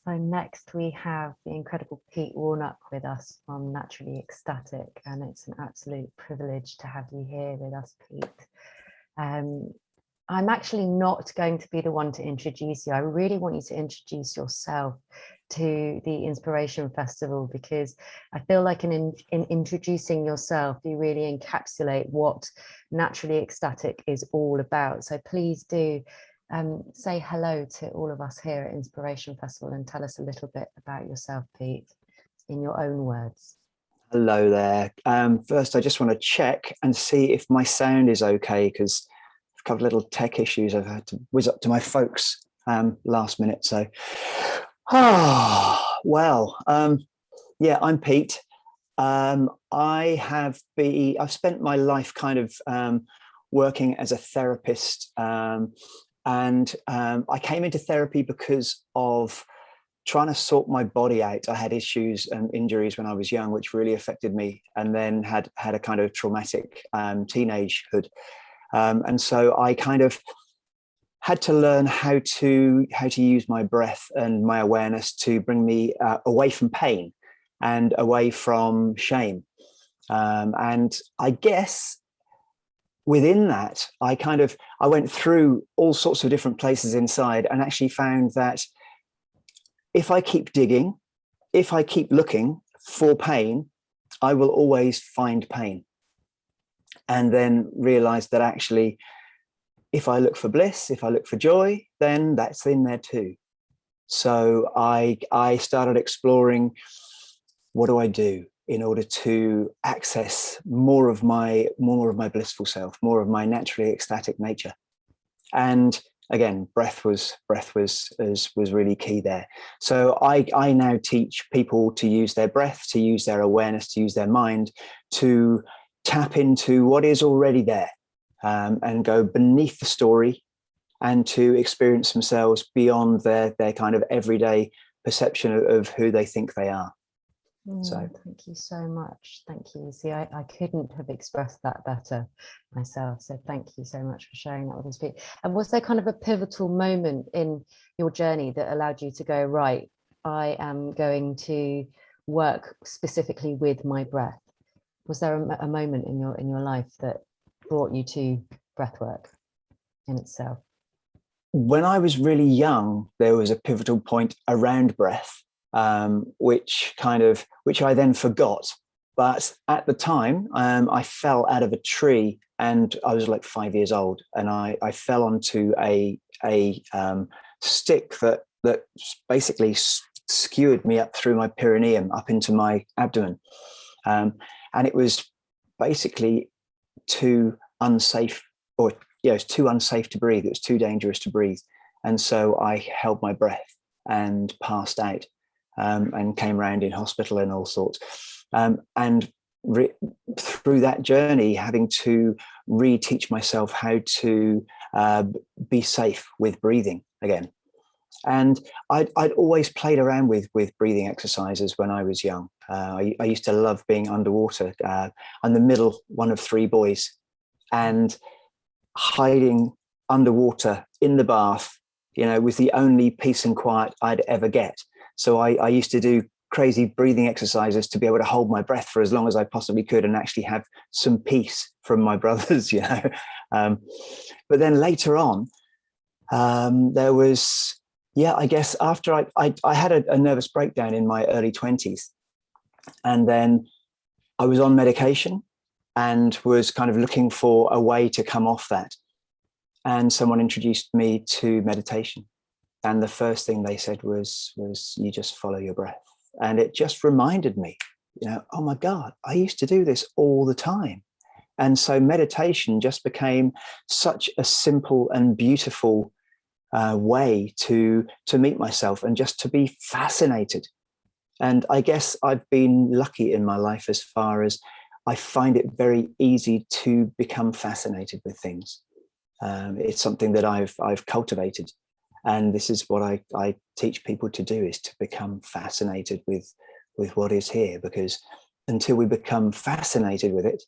So next we have the incredible Pete Warnock with us from Naturally Ecstatic, and it's an absolute privilege to have you here with us, Pete. I'm actually not going to be the one to introduce you. I really want you to introduce yourself to the Inspiration Festival, because I feel like in introducing yourself, you really encapsulate what Naturally Ecstatic is all about. So please do say hello to all of us here at Inspiration Festival and tell us a little bit about yourself, Pete, in your own words. Hello there. First, I just want to check and see if my sound is okay, because I've got little tech issues. I've had to whiz up to my folks last minute. So, yeah, I'm Pete. I've spent my life kind of working as a therapist, and I came into therapy because of trying to sort my body out. I had issues and injuries when I was young, which really affected me, and then had a kind of traumatic teenagehood. And so I kind of had to learn how to use my breath and my awareness to bring me away from pain and away from shame. And I guess within that, I went through all sorts of different places inside, and actually found that if I keep digging, if I keep looking for pain, I will always find pain. And then realized that actually, if I look for bliss, if I look for joy, then that's in there too. So I started exploring, what do I do in order to access more of my blissful self, more of my naturally ecstatic nature? And again, breath was really key there. So I now teach people to use their breath, to use their awareness, to use their mind, to tap into what is already there, and go beneath the story, and to experience themselves beyond their kind of everyday perception of who they think they are. So thank you so much. Thank you. See, I couldn't have expressed that better myself. So thank you so much for sharing that with us, Pete. And was there kind of a pivotal moment in your journey that allowed you to go, right, I am going to work specifically with my breath? Was there a moment in your life that brought you to breath work in itself? When I was really young, there was a pivotal point around breath, which I then forgot. But at the time, I fell out of a tree, and I was like 5 years old, and I fell onto a stick that basically skewered me up through my perineum, up into my abdomen. And it was basically too unsafe, it's too unsafe to breathe. It was too dangerous to breathe. And so I held my breath and passed out, and came around in hospital and all sorts. And through that journey, having to reteach myself how to be safe with breathing again. And I'd always played around with breathing exercises when I was young. I used to love being underwater. I'm the middle one of three boys, and hiding underwater in the bath, was the only peace and quiet I'd ever get. So I used to do crazy breathing exercises to be able to hold my breath for as long as I possibly could and actually have some peace from my brothers, But then later on, there was, I guess after I had a nervous breakdown in my early 20s, and then I was on medication and was kind of looking for a way to come off that. And someone introduced me to meditation. And the first thing they said was you just follow your breath. And it just reminded me, oh my God, I used to do this all the time. And so meditation just became such a simple and beautiful way to meet myself and just to be fascinated. And I guess I've been lucky in my life as far as I find it very easy to become fascinated with things. It's something that I've cultivated. And this is what I teach people to do, is to become fascinated with what is here, because until we become fascinated with it,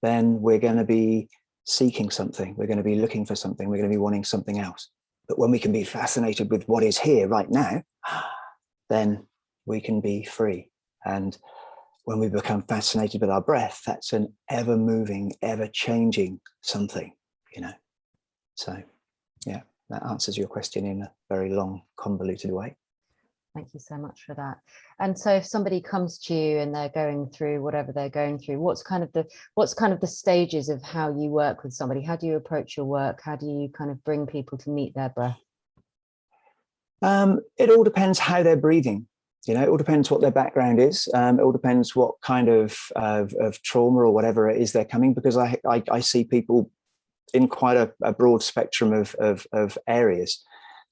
then we're going to be seeking something. We're going to be looking for something. We're going to be wanting something else. But when we can be fascinated with what is here right now, then we can be free. And when we become fascinated with our breath, that's an ever moving, ever changing something, So yeah, that answers your question in a very long, convoluted way. Thank you so much for that. And so if somebody comes to you and they're going through whatever they're going through, what's kind of the stages of how you work with somebody? How do you approach your work? How do you kind of bring people to meet their breath? It all depends how they're breathing. It all depends what their background is. It all depends what kind of trauma or whatever it is they're coming, because I see people in quite a broad spectrum of areas.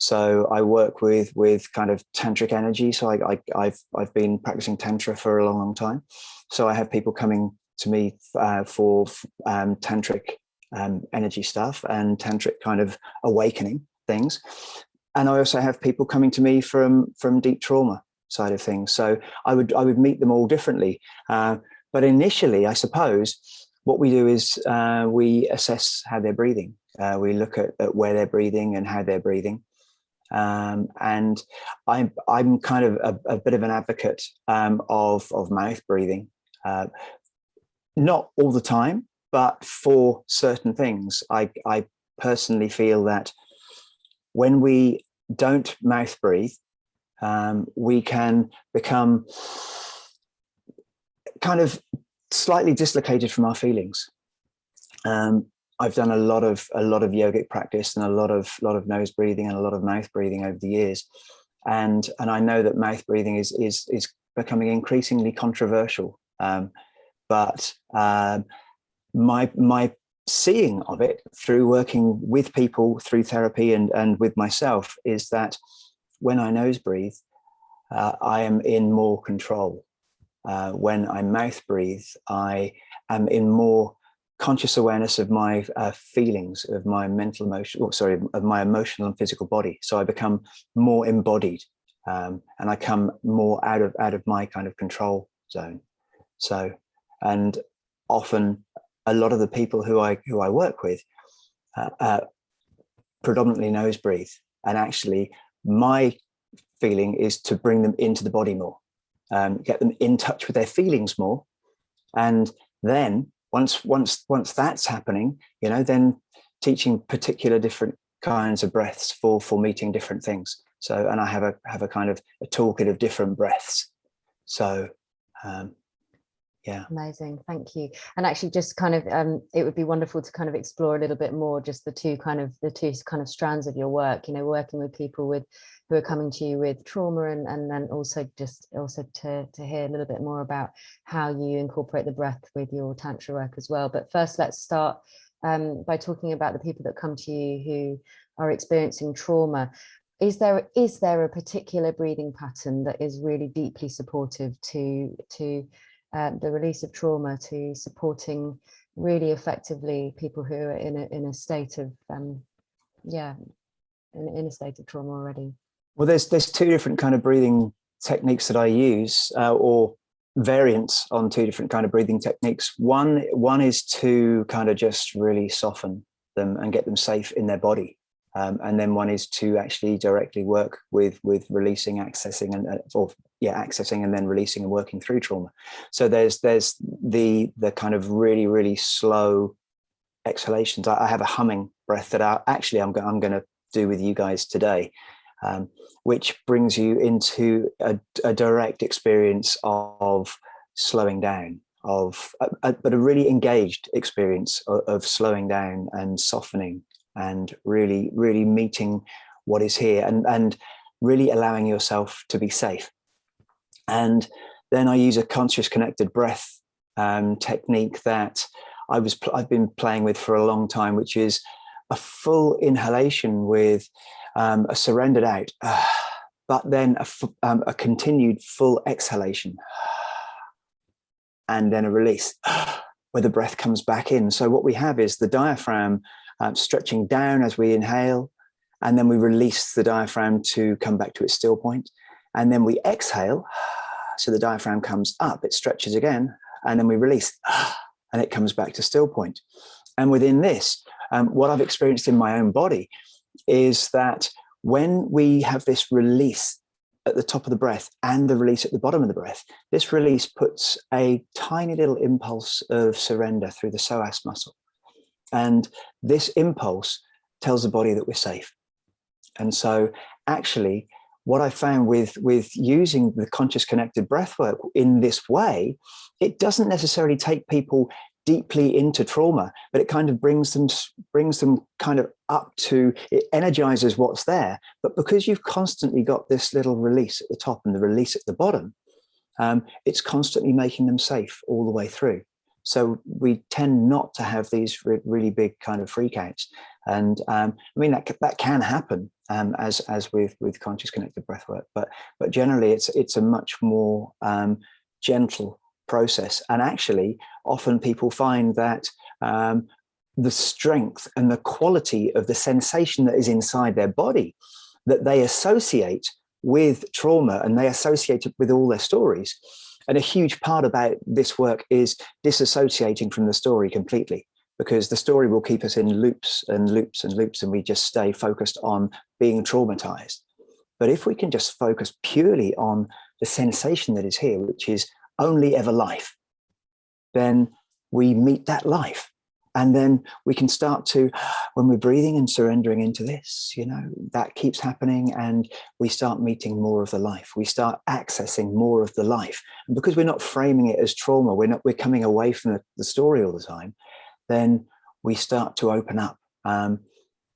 So I work with kind of tantric energy. So I've been practicing tantra for a long time. So I have people coming to me for tantric energy stuff and tantric kind of awakening things. And I also have people coming to me from deep trauma side of things. So I would meet them all differently. But initially, I suppose, what we do is we assess how they're breathing. We look at where they're breathing and how they're breathing. And I'm kind of a bit of an advocate of mouth breathing. Not all the time, but for certain things. I personally feel that when we don't mouth breathe, we can become kind of slightly dislocated from our feelings. I've done a lot of yogic practice and a lot of nose breathing and a lot of mouth breathing over the years, and I know that mouth breathing is becoming increasingly controversial. But my seeing of it through working with people through therapy and with myself is that when I nose breathe, I am in more control. When I mouth breathe, I am in more conscious awareness of my feelings, of my mental emotion, of my emotional and physical body. So I become more embodied, and I come more out of my kind of control zone. So, and often a lot of the people who I work with predominantly nose breathe, and actually my feeling is to bring them into the body more, get them in touch with their feelings more, and then once that's happening, then teaching particular different kinds of breaths for meeting different things. So, and I have a kind of a toolkit of different breaths. So, yeah. Amazing, thank you. And actually, just kind of, it would be wonderful to kind of explore a little bit more just the two kind of strands of your work. Working with people who are coming to you with trauma, and then also to hear a little bit more about how you incorporate the breath with your tantra work as well. But first, let's start by talking about the people that come to you who are experiencing trauma. Is there a particular breathing pattern that is really deeply supportive to the release of trauma, to supporting really effectively people who are in a state of in a state of trauma already? Well, there's two different kind of breathing techniques that I use, or variants on two different kind of breathing techniques. One is to kind of just really soften them and get them safe in their body. And then one is to actually directly work with releasing, accessing, accessing and then releasing and working through trauma. So there's the kind of really, really slow exhalations. I have a humming breath that I'm going to do with you guys today, which brings you into a direct experience of slowing down, but a really engaged experience of slowing down and softening, and really, really meeting what is here, and really allowing yourself to be safe. And then I use a conscious connected breath technique that I've been playing with for a long time, which is a full inhalation with a surrendered out, but then a continued full exhalation, and then a release where the breath comes back in. So what we have is the diaphragm stretching down as we inhale, and then we release the diaphragm to come back to its still point. And then we exhale, so the diaphragm comes up, it stretches again, and then we release, and it comes back to still point. And within this, what I've experienced in my own body is that when we have this release at the top of the breath and the release at the bottom of the breath, this release puts a tiny little impulse of surrender through the psoas muscle. And this impulse tells the body that we're safe. And so actually, what I found with using the conscious connected breath work in this way, it doesn't necessarily take people deeply into trauma, but it kind of brings them kind of up to, it energizes what's there. But because you've constantly got this little release at the top and the release at the bottom, it's constantly making them safe all the way through. So we tend not to have these really big kind of freakouts. And I mean, that can happen as with conscious connected breath work, but generally it's a much more gentle process. And actually, often people find that the strength and the quality of the sensation that is inside their body that they associate with trauma, and they associate it with all their stories. And a huge part about this work is disassociating from the story completely, because the story will keep us in loops and loops and loops, and we just stay focused on being traumatized. But if we can just focus purely on the sensation that is here, which is only ever life, then we meet that life. And then we can start to, when we're breathing and surrendering into this, that keeps happening, and we start meeting more of the life. We start accessing more of the life. And because we're not framing it as trauma, we're coming away from the story all the time, then we start to open up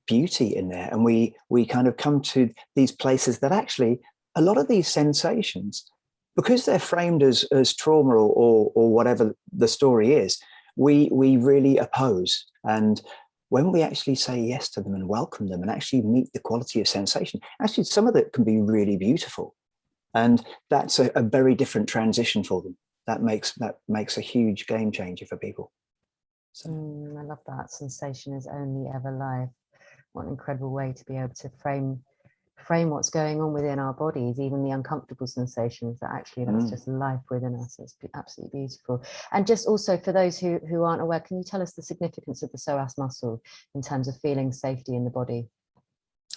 beauty in there. And we kind of come to these places that actually, a lot of these sensations, because they're framed as trauma or whatever the story is, we really oppose. And when we actually say yes to them and welcome them and actually meet the quality of sensation, actually some of it can be really beautiful. And that's a very different transition for them. That makes a huge game changer for people. So. I love that. Sensation is only ever life. What an incredible way to be able to frame what's going on within our bodies, even the uncomfortable sensations, that actually that's just life within us. It's absolutely beautiful. And just also for those who aren't aware, can you tell us the significance of the psoas muscle in terms of feeling safety in the body?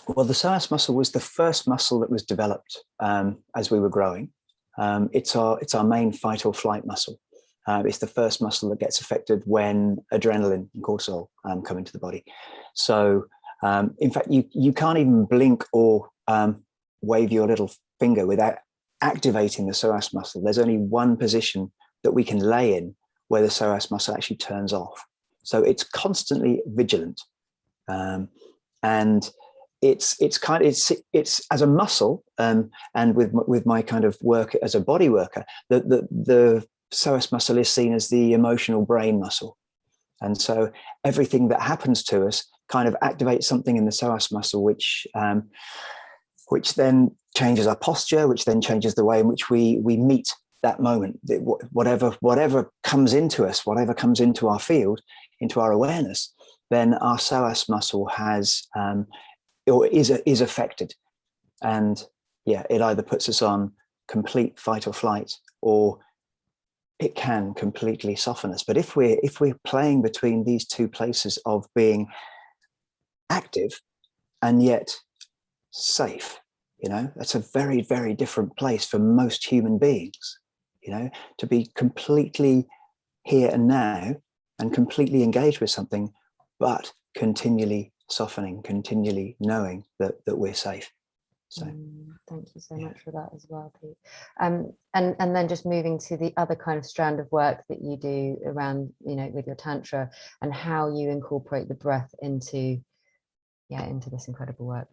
Well, the psoas muscle was the first muscle that was developed as we were growing. It's our main fight or flight muscle. It's the first muscle that gets affected when adrenaline and cortisol come into the body. So in fact, you can't even blink or wave your little finger without activating the psoas muscle. There's only one position that we can lay in where the psoas muscle actually turns off. So it's constantly vigilant, and it's as a muscle, and with my kind of work as a body worker, the psoas muscle is seen as the emotional brain muscle. And so everything that happens to us kind of activates something in the psoas muscle, which then changes our posture, which then changes the way in which we meet that moment. Whatever comes into us, whatever comes into our field, into our awareness, then our psoas muscle has or is affected. And yeah, it either puts us on complete fight or flight, or it can completely soften us. But if we're playing between these two places of being active and yet safe, that's a very, very different place for most human beings, to be completely here and now and completely engaged with something, but continually softening, continually knowing that we're safe. So thank you so much for that as well, Pete. And then just moving to the other kind of strand of work that you do around, with your tantra, and how you incorporate the breath into this incredible work.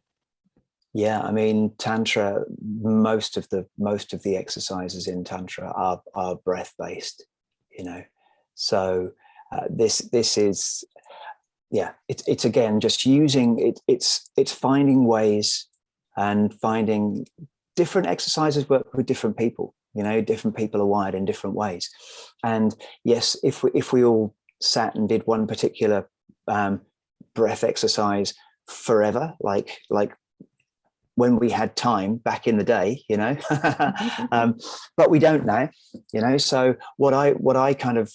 Yeah, I mean, tantra, most of the exercises in tantra are breath based, So this is, it's again just using it. It's finding ways and finding different exercises work with different people. Different people are wired in different ways. And yes, if we all sat and did one particular breath exercise forever, like when we had time back in the day, but we don't now, So what I kind of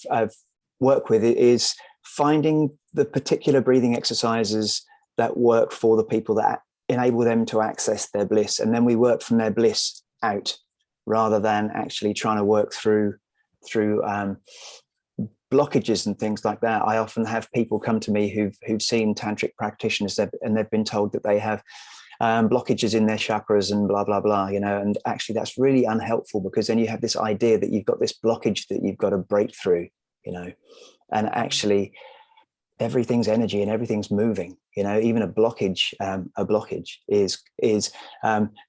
work with is finding the particular breathing exercises that work for the people, that enable them to access their bliss, and then we work from their bliss out, rather than actually trying to work through blockages and things like that. I often have people come to me who've seen tantric practitioners, and they've been told that they have blockages in their chakras and blah blah blah, and actually that's really unhelpful, because then you have this idea that you've got this blockage that you've got to break through, and actually everything's energy and everything's moving. Even a blockage is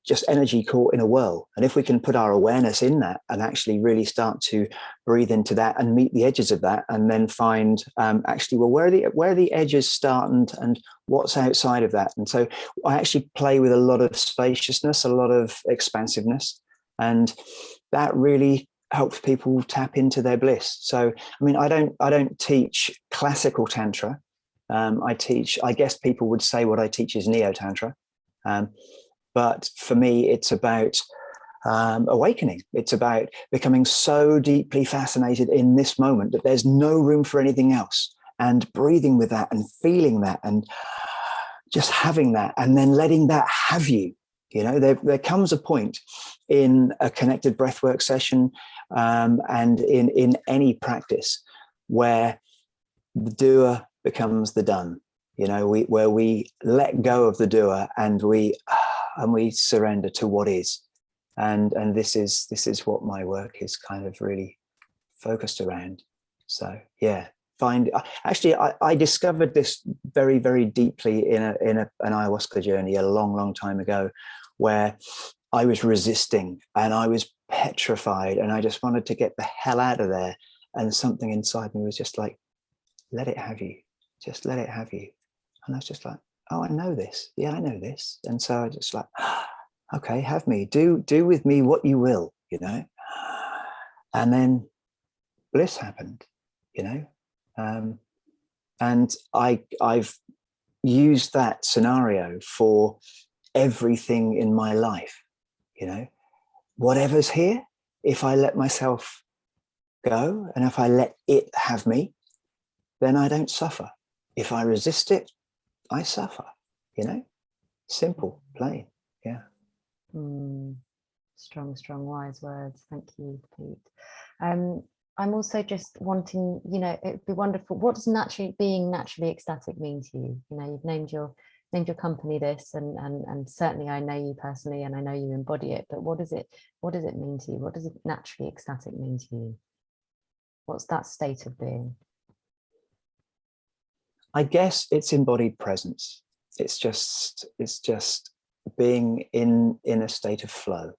just energy caught in a whirl. And if we can put our awareness in that and actually really start to breathe into that and meet the edges of that, and then find actually, well, where the edges start and what's outside of that. And so I actually play with a lot of spaciousness, a lot of expansiveness, and that really helps people tap into their bliss. So, I mean, I don't teach classical tantra. I guess people would say what I teach is neo-tantra. But for me, it's about awakening. It's about becoming so deeply fascinated in this moment that there's no room for anything else, and breathing with that and feeling that and just having that, and then letting that have you. There comes a point in a connected breathwork session, and in any practice, where the doer becomes the done, where we let go of the doer and we surrender to what is. And this is what my work is kind of really focused around. So yeah, I discovered this very, very deeply in an ayahuasca journey a long, long time ago, where I was resisting and I was petrified and I just wanted to get the hell out of there. And something inside me was just like, let it have you. Just let it have you. And I was just like, oh, I know this. Yeah, I know this. And so I just like, okay, have me. Do with me what you will, And then bliss happened, and I've used that scenario for everything in my life. Whatever's here, if I let myself go and if I let it have me, then I don't suffer. If I resist it, I suffer. Simple, plain. Yeah. Strong, wise words. Thank you, Pete. I'm also just wanting, it'd be wonderful. What does being naturally ecstatic mean to you? You've named your company this, and certainly I know you personally, and I know you embody it. But what does it mean to you? What does it naturally ecstatic mean to you? What's that state of being? I guess it's embodied presence. It's just being in a state of flow.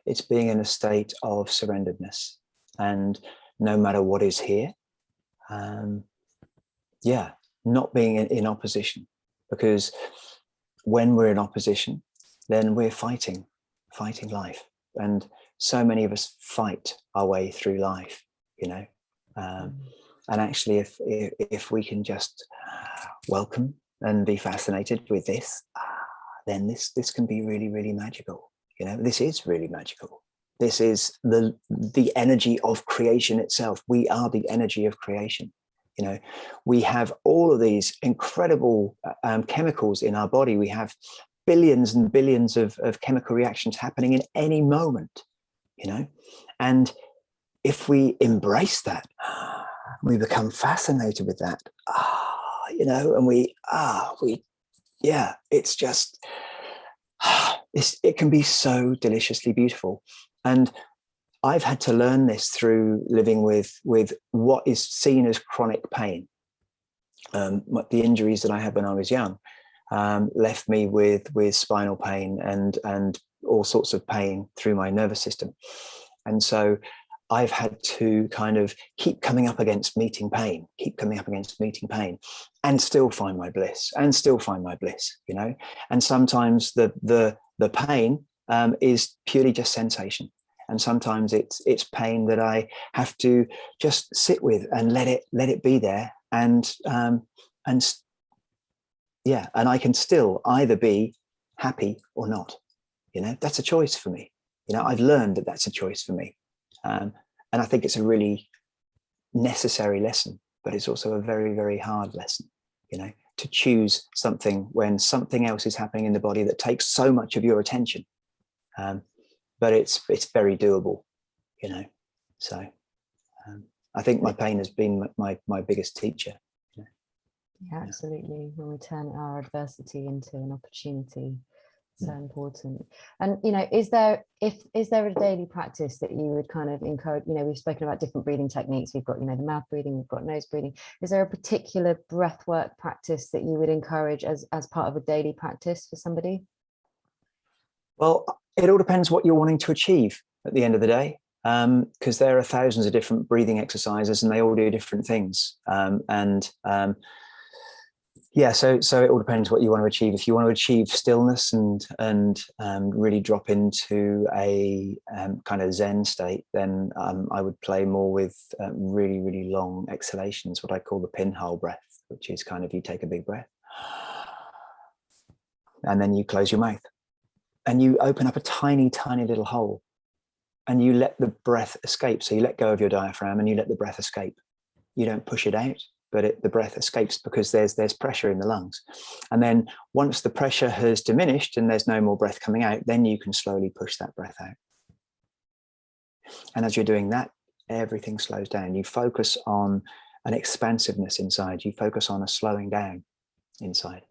It's being in a state of surrenderedness, and no matter what is here, not being in opposition, because when we're in opposition, then we're fighting life, and so many of us fight our way through life, and actually if we can just welcome and be fascinated with this, then this can be really, really magical. This is really magical. This is the energy of creation itself. We are the energy of creation. We have all of these incredible chemicals in our body. We have billions and billions of chemical reactions happening in any moment, and if we embrace that, we become fascinated with that, and it's just, it can be so deliciously beautiful. And I've had to learn this through living with what is seen as chronic pain. The injuries that I had when I was young left me with spinal pain and all sorts of pain through my nervous system. And so I've had to kind of keep coming up against meeting pain, and still find my bliss, And sometimes the pain is purely just sensation. And sometimes it's pain that I have to just sit with and let it be there. And I can still either be happy or not. That's a choice for me. I've learned that that's a choice for me. And I think it's a really necessary lesson, but it's also a very, very hard lesson, to choose something when something else is happening in the body that takes so much of your attention. But it's very doable, you know. So I think my pain has been my biggest teacher. Yeah, absolutely. When we turn our adversity into an opportunity, so important. And is there a daily practice that you would kind of encourage? We've spoken about different breathing techniques. We've got the mouth breathing, we've got nose breathing. Is there a particular breath work practice that you would encourage as part of a daily practice for somebody? Well, it all depends what you're wanting to achieve at the end of the day, because there are thousands of different breathing exercises and they all do different things. Yeah, so it all depends what you want to achieve. If you want to achieve stillness and really drop into a kind of Zen state, then I would play more with really, really long exhalations, what I call the pinhole breath, which is kind of you take a big breath and then you close your mouth and you open up a tiny, tiny little hole and you let the breath escape. So you let go of your diaphragm and you let the breath escape. You don't push it out, but the breath escapes because there's pressure in the lungs. And then once the pressure has diminished and there's no more breath coming out, then you can slowly push that breath out. And as you're doing that, everything slows down. You focus on an expansiveness inside. You focus on a slowing down inside.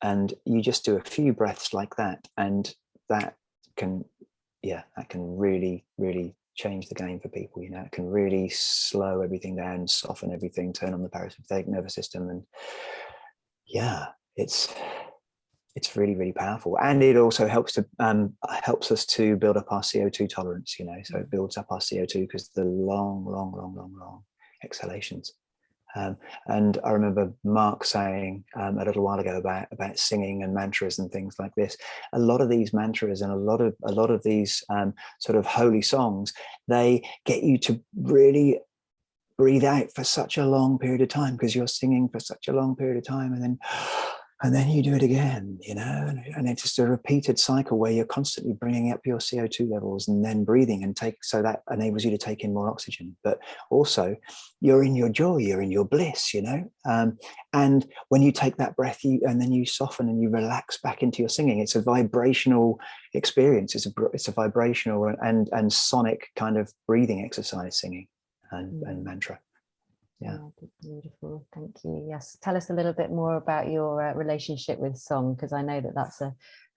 And you just do a few breaths like that. And that can really, really change the game for people. It can really slow everything down, soften everything, turn on the parasympathetic nervous system. And yeah, it's really, really powerful. And it also helps us to build up our CO2 tolerance, so it builds up our CO2 because the long exhalations. And I remember Mark saying a little while ago about singing and mantras and things like this. A lot of these mantras and a lot of these sort of holy songs, they get you to really breathe out for such a long period of time because you're singing for such a long period of time, and then you do it again, and it's just a repeated cycle where you're constantly bringing up your CO2 levels and then breathing so that enables you to take in more oxygen. But also you're in your joy, you're in your bliss, and when you take that breath, and then you soften and you relax back into your singing. It's a vibrational experience. It's a vibrational and sonic kind of breathing exercise, singing and mantra. Yeah. Beautiful. Thank you. Yes. Tell us a little bit more about your relationship with song, because I know that that's a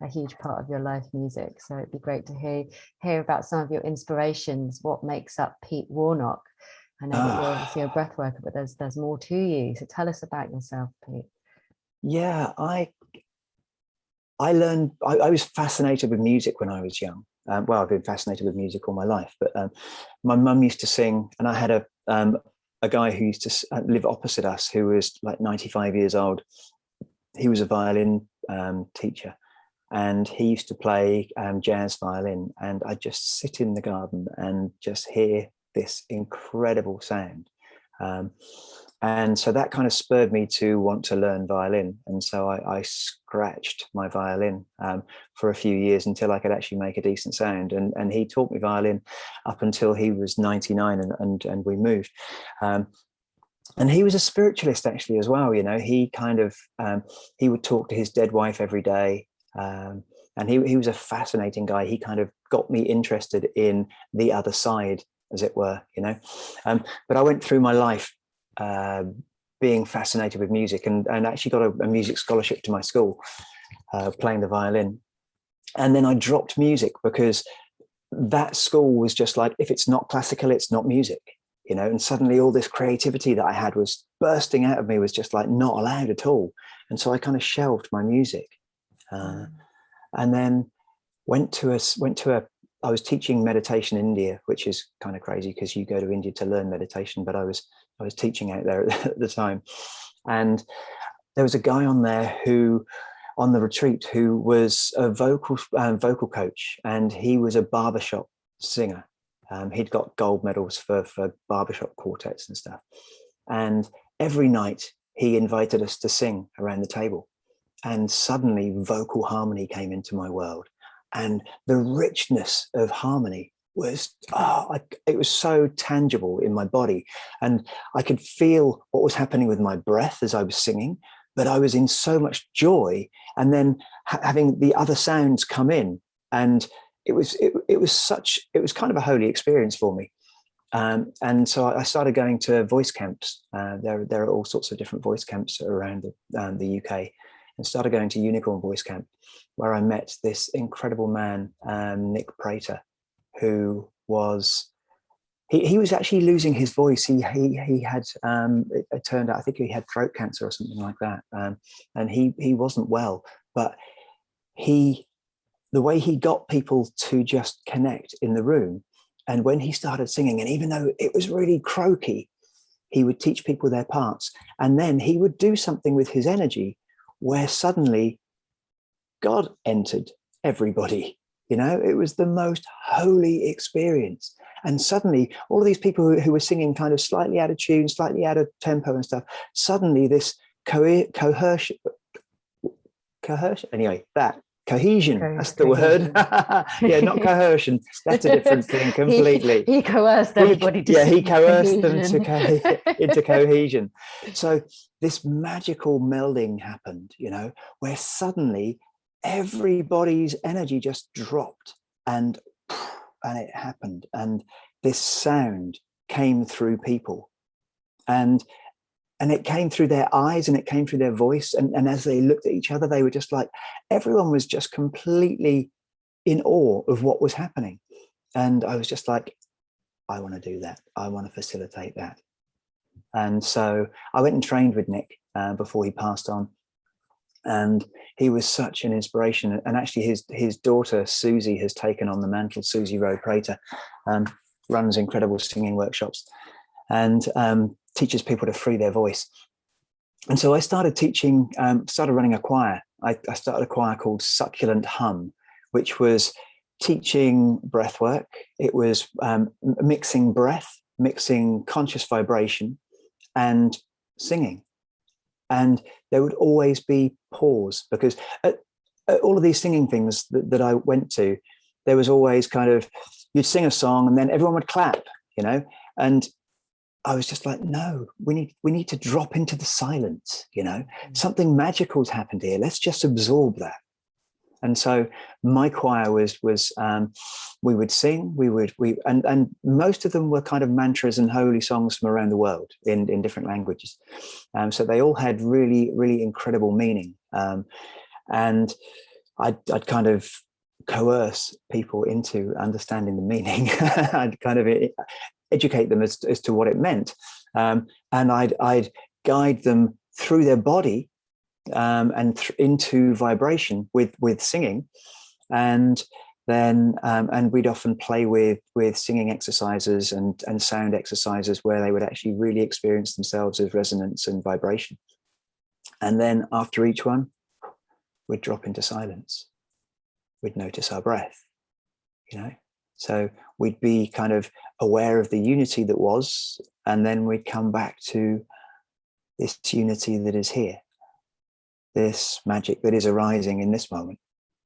huge part of your life, music. So it'd be great to hear about some of your inspirations. What makes up Pete Warnock? I know that you're obviously a breath worker, but there's more to you. So tell us about yourself, Pete. Yeah, I learned. I was fascinated with music when I was young. Well, I've been fascinated with music all my life, but my mum used to sing, and I had a guy who used to live opposite us who was like 95 years old. He was a violin teacher, and he used to play jazz violin, and I'd just sit in the garden and just hear this incredible sound. And so that kind of spurred me to want to learn violin. And so I scratched my violin for a few years until I could actually make a decent sound. And he taught me violin up until he was 99 and we moved. And he was a spiritualist actually as well. He kind of, he would talk to his dead wife every day. And he was a fascinating guy. He kind of got me interested in the other side, as it were, but I went through my life being fascinated with music and actually got a music scholarship to my school, playing the violin. And then I dropped music because that school was just like, if it's not classical, it's not music, and suddenly all this creativity that I had was bursting out of me, was just like not allowed at all. And so I kind of shelved my music, and then I was teaching meditation in India, which is kind of crazy because you go to India to learn meditation, but I was teaching out there at the time. And there was a guy on there on the retreat who was a vocal coach, and he was a barbershop singer. He'd got gold medals for barbershop quartets and stuff. And every night he invited us to sing around the table. And suddenly vocal harmony came into my world. And the richness of harmony was, it was so tangible in my body. And I could feel what was happening with my breath as I was singing, but I was in so much joy. And then having the other sounds come in, And it was kind of a holy experience for me. And so I started going to voice camps. There are all sorts of different voice camps around the UK, and started going to Unicorn Voice Camp, where I met this incredible man, Nick Prater, who was he was actually losing his voice. He had it turned out, I think he had throat cancer or something like that, and he wasn't well, but the way he got people to just connect in the room. And when he started singing, and even though it was really croaky, he would teach people their parts. And then he would do something with his energy where suddenly God entered everybody. You know, it was the most holy experience. And suddenly all of these people who were singing kind of slightly out of tune, slightly out of tempo and stuff, suddenly this cohesion, anyway, that cohesion, that's the word. Yeah, not coercion, that's a different thing completely. He coerced everybody to he coerced them cohesion. into cohesion. So this magical melding happened, you know, where suddenly everybody's energy just dropped, and it happened, and this sound came through people, and it came through their eyes, and it came through their voice, and as they looked at each other, they were just like, everyone was just completely in awe of what was happening. And I was just like, I want to do that, I want to facilitate that. And so I went and trained with Nick before he passed on, and he was such an inspiration. And actually his daughter Susie has taken on the mantle. Susie Rowe Prater runs incredible singing workshops and teaches people to free their voice. And so I started teaching, started running a choir. I started a choir called Succulent Hum, which was teaching breath work. It was mixing breath, mixing conscious vibration, and singing. And there would always be pause, because at all of these singing things that I went to, there was always kind of, you'd sing a song and then everyone would clap, you know, and I was just like, no, we need to drop into the silence, you know, something magical's happened here. Let's just absorb that. And so my choir was we would sing, and most of them were kind of mantras and holy songs from around the world in different languages. So they all had really, really incredible meaning. And I'd kind of coerce people into understanding the meaning. I'd kind of educate them as to what it meant. And I'd guide them through their body and into vibration with singing, and then and we'd often play with singing exercises and sound exercises where they would actually really experience themselves as resonance and vibration. And then after each one, we'd drop into silence. We'd notice our breath, you know. So we'd be kind of aware of the unity that was, and then we'd come back to this unity that is here, this magic that is arising in this moment.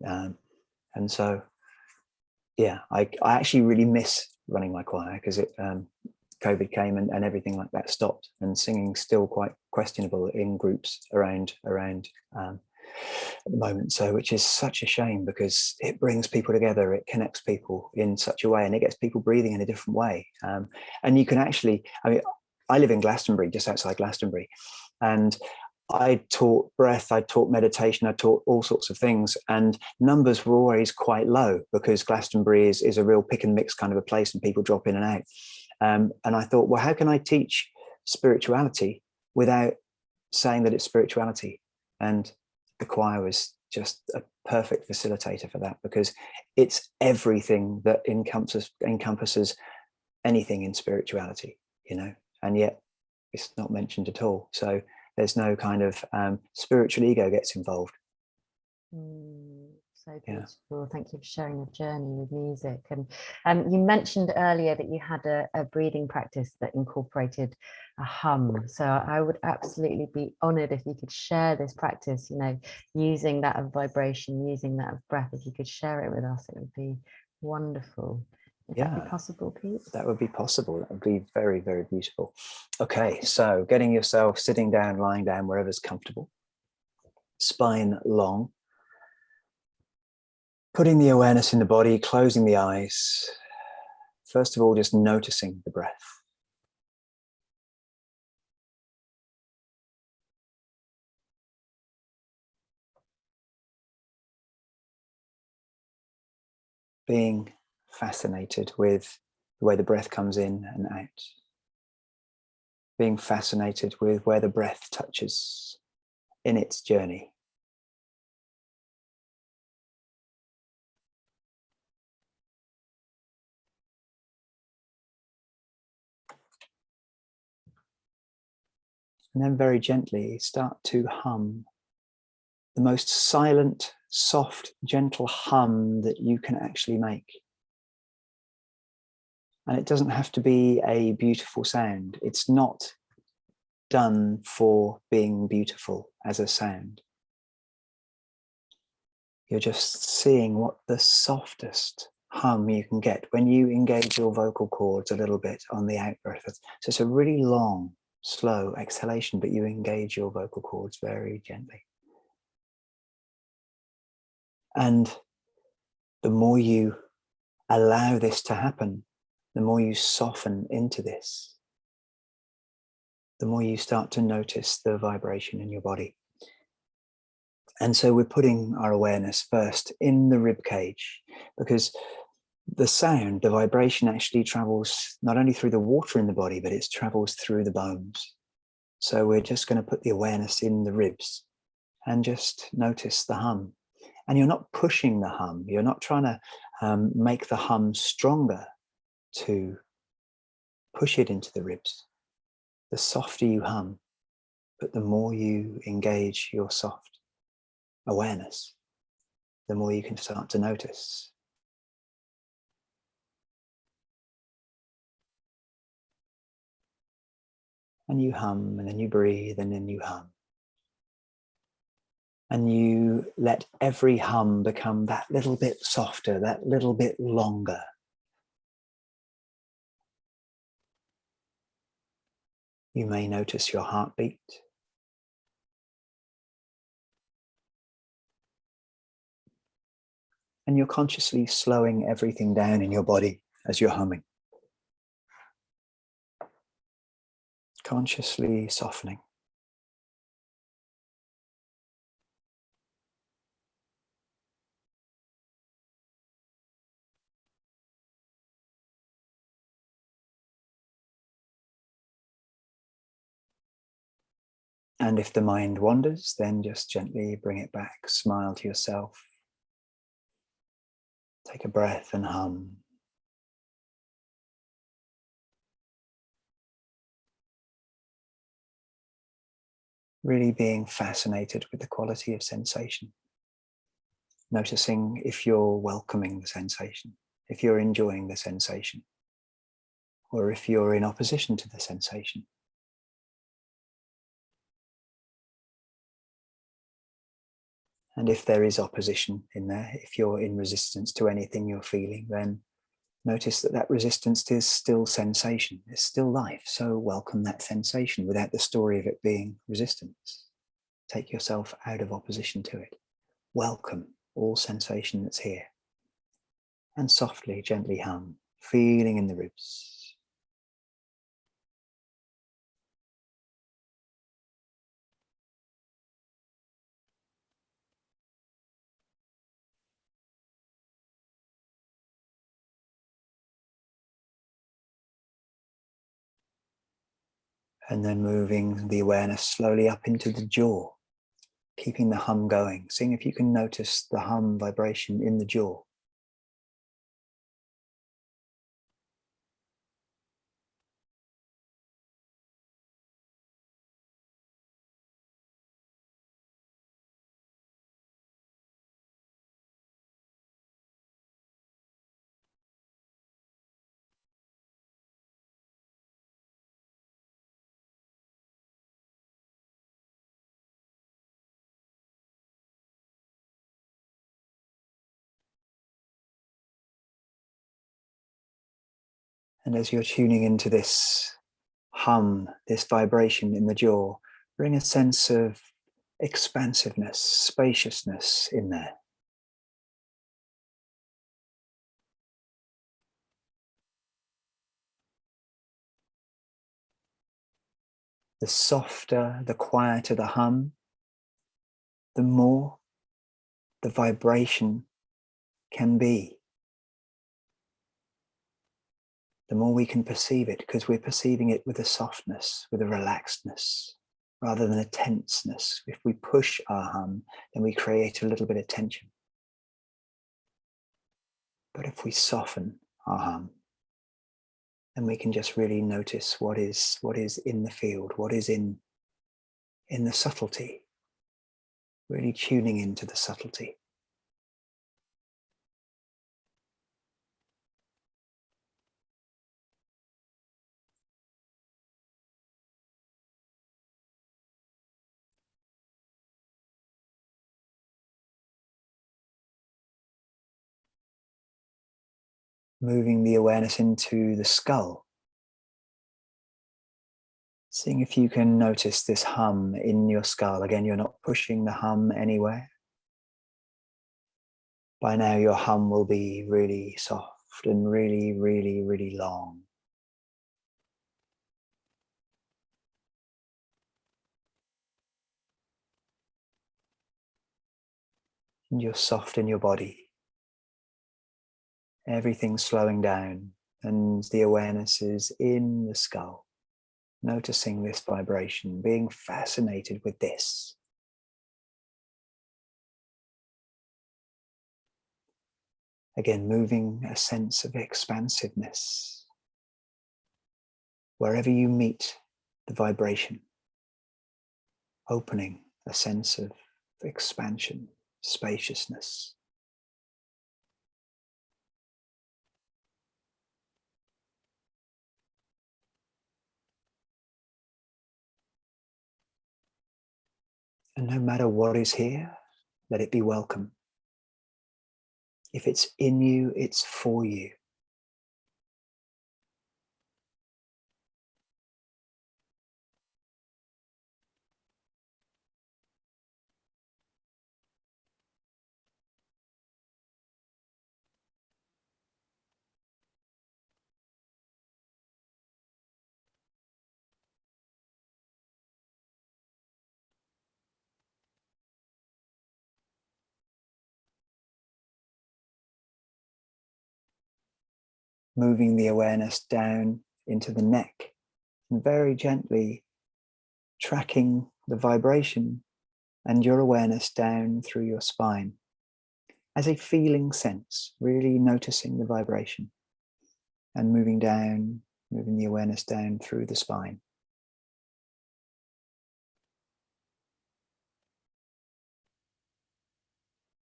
And so, yeah, I actually really miss running my choir, because COVID came and everything like that stopped, and singing's still quite questionable in groups around at the moment. So, which is such a shame, because it brings people together, it connects people in such a way, and it gets people breathing in a different way. And you can actually, I mean, I live in Glastonbury, just outside Glastonbury, and I taught breath, I taught meditation, I taught all sorts of things, and numbers were always quite low, because Glastonbury is a real pick and mix kind of a place, and people drop in and out. And I thought, well, how can I teach spirituality without saying that it's spirituality? And the choir was just a perfect facilitator for that, because it's everything that encompasses anything in spirituality, you know, and yet it's not mentioned at all. So there's no kind of spiritual ego gets involved. So beautiful. Yeah. Thank you for sharing your journey with music. And you mentioned earlier that you had a breathing practice that incorporated a hum. So I would absolutely be honored if you could share this practice, you know, using that of vibration, using that of breath. If you could share it with us, it would be wonderful. Would that be possible, Pete? That would be possible. That would be very, very beautiful. Okay, so getting yourself sitting down, lying down, wherever's comfortable. Spine long. Putting the awareness in the body, closing the eyes. First of all, just noticing the breath. Being fascinated with the way the breath comes in and out. Being fascinated with where the breath touches in its journey. And then very gently start to hum the most silent, soft, gentle hum that you can actually make. And it doesn't have to be a beautiful sound. It's not done for being beautiful as a sound. You're just seeing what the softest hum you can get when you engage your vocal cords a little bit on the out breath. So it's a really long, slow exhalation, but you engage your vocal cords very gently. And the more you allow this to happen, the more you soften into this, the more you start to notice the vibration in your body. And so we're putting our awareness first in the rib cage, because the sound, the vibration actually travels not only through the water in the body, but it travels through the bones. So we're just going to put the awareness in the ribs and just notice the hum. And you're not pushing the hum. You're not trying to make the hum stronger to push it into the ribs. The softer you hum, but the more you engage your soft awareness, the more you can start to notice. And you hum, and then you breathe, and then you hum. And you let every hum become that little bit softer, that little bit longer. You may notice your heartbeat. And you're consciously slowing everything down in your body as you're humming. Consciously softening. And if the mind wanders, then just gently bring it back. Smile to yourself. Take a breath and hum. Really being fascinated with the quality of sensation. Noticing if you're welcoming the sensation, if you're enjoying the sensation, or if you're in opposition to the sensation. And if there is opposition in there, if you're in resistance to anything you're feeling, then notice that that resistance is still sensation, it's still life. So welcome that sensation without the story of it being resistance. Take yourself out of opposition to it. Welcome all sensation that's here. And softly, gently hum, feeling in the ribs. And then moving the awareness slowly up into the jaw, keeping the hum going, seeing if you can notice the hum vibration in the jaw. And as you're tuning into this hum, this vibration in the jaw, bring a sense of expansiveness, spaciousness in there. the softer, the quieter the hum, the more the vibration can be. The more we can perceive it, because we're perceiving it with a softness, with a relaxedness, rather than a tenseness. If we push our hum, then we create a little bit of tension. But if we soften our hum, then we can just really notice what is in the field, what is in the subtlety, really tuning into the subtlety. Moving the awareness into the skull. Seeing if you can notice this hum in your skull. Again, you're not pushing the hum anywhere. By now, your hum will be really soft and really, really, really long. And you're soft in your body. Everything's slowing down, and the awareness is in the skull. Noticing this vibration, being fascinated with this. Again, moving a sense of expansiveness. Wherever you meet the vibration, opening a sense of expansion, spaciousness. And no matter what is here, let it be welcome. If it's in you, it's for you. Moving the awareness down into the neck and very gently tracking the vibration and your awareness down through your spine as a feeling sense, really noticing the vibration and moving down, moving the awareness down through the spine.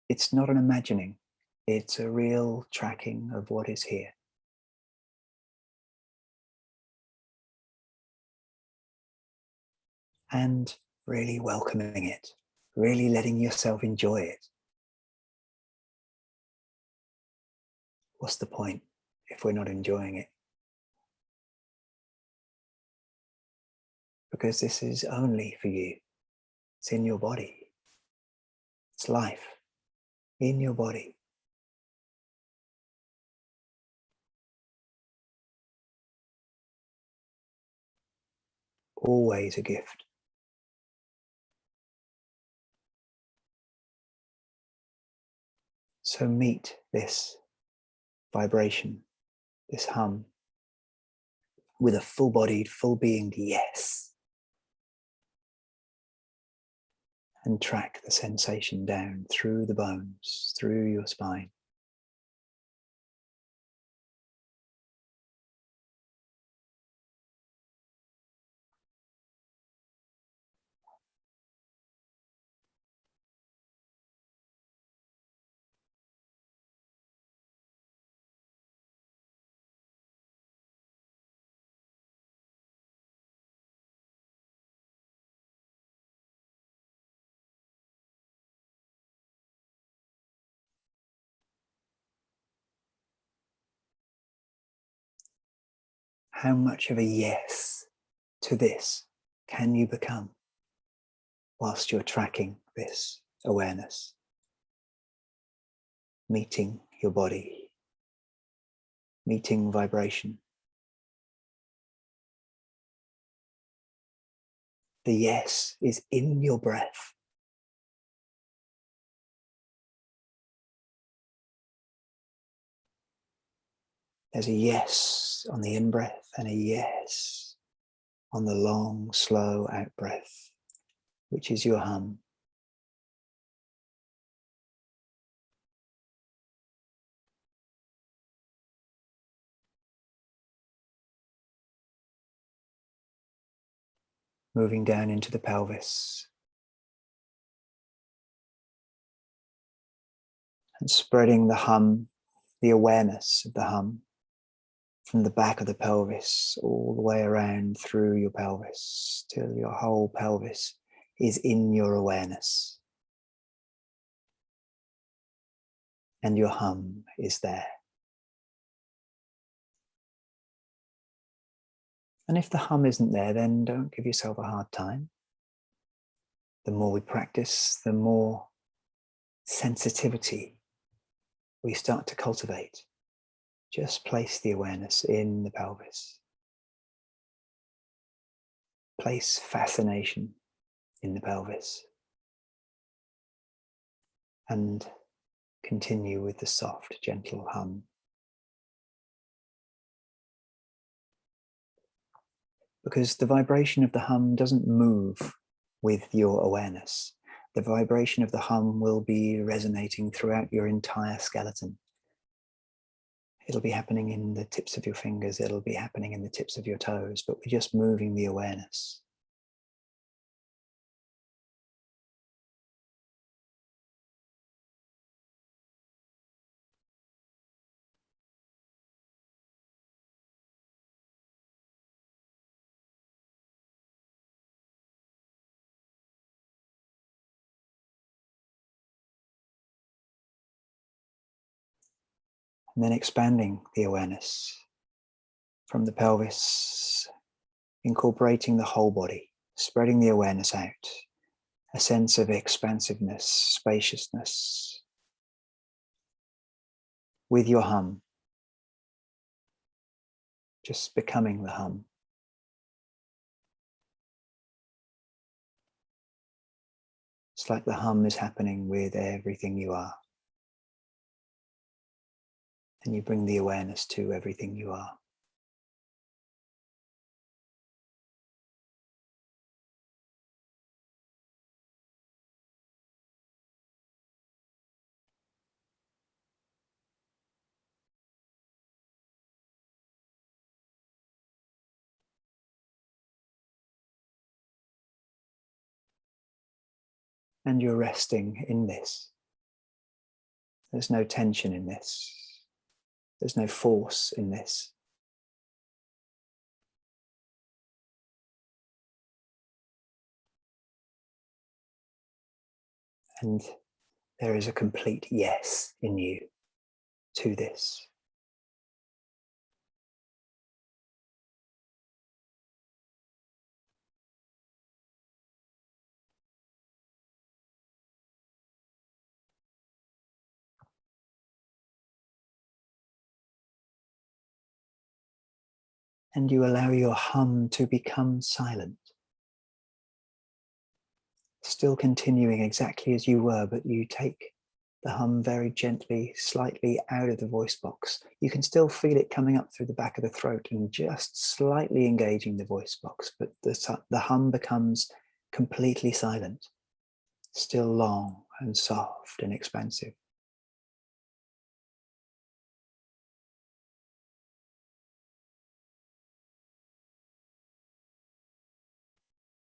It's not an imagining, it's a real tracking of what is here. And really welcoming it, really letting yourself enjoy it. What's the point if we're not enjoying it? Because this is only for you. It's in your body. It's life in your body. Always a gift. So meet this vibration, this hum, with a full-bodied, full-beinged yes. And track the sensation down through the bones, through your spine. How much of a yes to this can you become whilst you're tracking this awareness? Meeting your body, meeting vibration. The yes is in your breath. There's a yes on the in-breath and a yes on the long, slow out-breath, which is your hum. Moving down into the pelvis and spreading the hum, the awareness of the hum from the back of the pelvis all the way around through your pelvis till your whole pelvis is in your awareness and your hum is there. And if the hum isn't there, then don't give yourself a hard time. The more we practice, the more sensitivity we start to cultivate. Just place the awareness in the pelvis. Place fascination in the pelvis. And continue with the soft, gentle hum. Because the vibration of the hum doesn't move with your awareness. The vibration of the hum will be resonating throughout your entire skeleton. It'll be happening in the tips of your fingers, it'll be happening in the tips of your toes, but we're just moving the awareness. And then expanding the awareness from the pelvis, incorporating the whole body, spreading the awareness out, a sense of expansiveness, spaciousness, with your hum, just becoming the hum. It's like the hum is happening with everything you are. And you bring the awareness to everything you are. And you're resting in this. There's no tension in this. There's no force in this. And there is a complete yes in you to this. And you allow your hum to become silent. Still continuing exactly as you were, but you take the hum very gently, slightly out of the voice box. You can still feel it coming up through the back of the throat and just slightly engaging the voice box, but the hum becomes completely silent, still long and soft and expansive.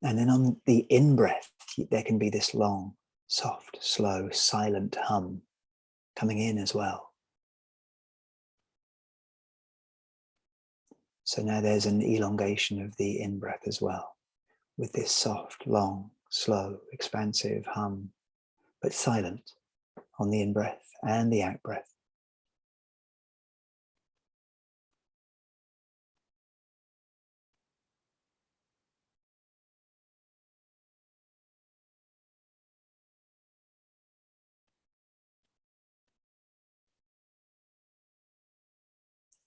And then on the in-breath, there can be this long, soft, slow, silent hum coming in as well. So now there's an elongation of the in-breath as well, with this soft, long, slow, expansive hum, but silent on the in-breath and the out-breath.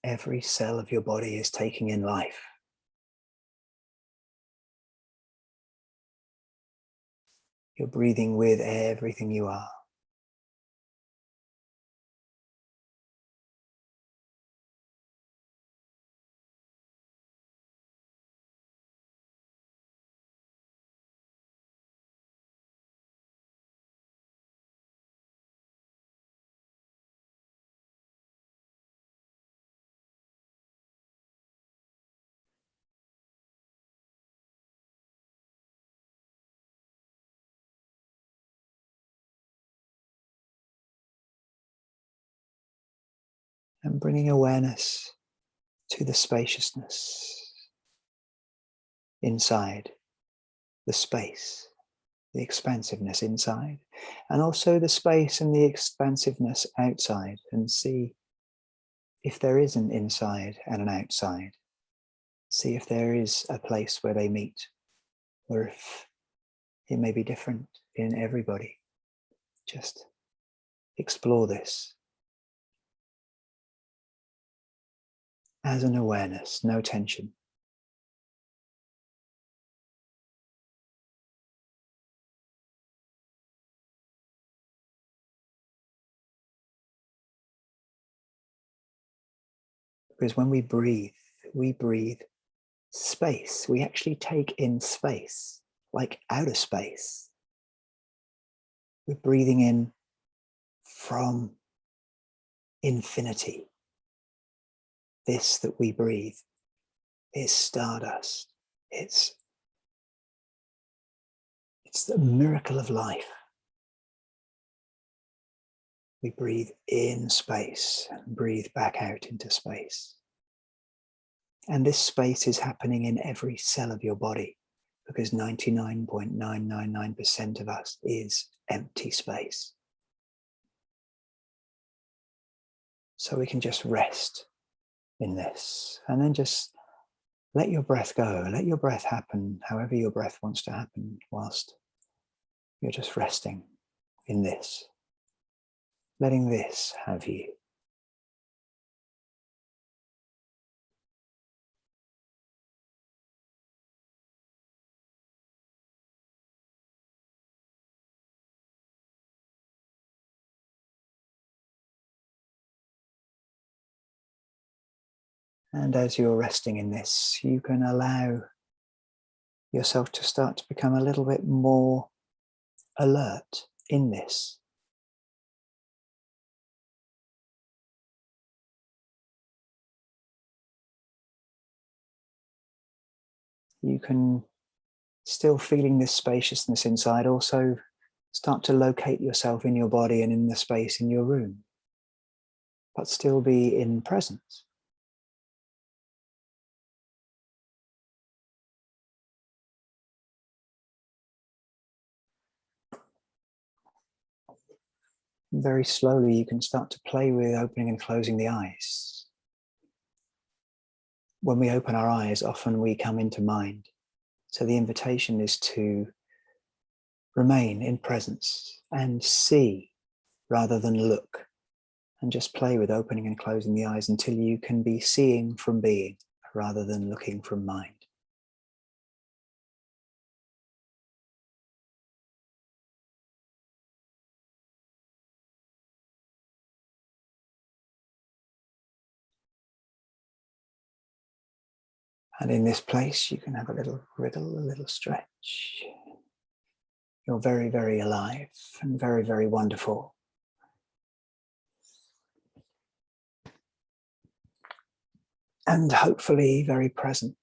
Every cell of your body is taking in life. You're breathing with everything you are. And bringing awareness to the spaciousness inside, the space, the expansiveness inside, and also the space and the expansiveness outside, and see if there is an inside and an outside. See if there is a place where they meet, or if it may be different in everybody. Just explore this as an awareness, no tension. Because when we breathe space. We actually take in space, like outer space. We're breathing in from infinity. This that we breathe is stardust. It's the miracle of life. We breathe in space and breathe back out into space. And this space is happening in every cell of your body, because 99.999% of us is empty space. So we can just rest in this, and then just let your breath go. Let your breath happen however your breath wants to happen, whilst you're just resting in this, letting this have you. And as you're resting in this, you can allow yourself to start to become a little bit more alert in this. You can, still feeling this spaciousness inside, also start to locate yourself in your body and in the space in your room, but still be in presence. Very slowly, you can start to play with opening and closing the eyes. When we open our eyes, often we come into mind. So the invitation is to remain in presence and see rather than look, and just play with opening and closing the eyes until you can be seeing from being rather than looking from mind. And in this place, you can have a little wriggle, a little stretch. You're very, very alive and very, very wonderful. And hopefully very present.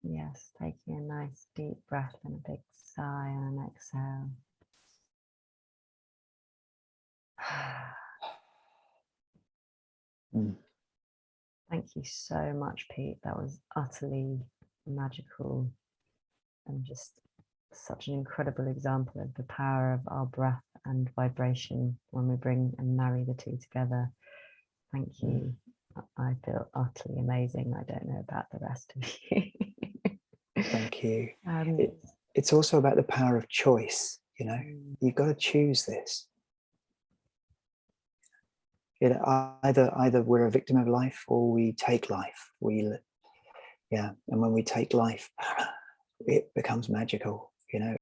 Yes, taking a nice deep breath and a big sigh and an exhale. Thank you so much, Pete. That was utterly magical and just such an incredible example of the power of our breath and vibration when we bring and marry the two together. Thank you. I feel utterly amazing. I don't know about the rest of you. Thank you. it's also about the power of choice. You know, you've got to choose this. Either we're a victim of life or we take life. And when we take life, it becomes magical. You know,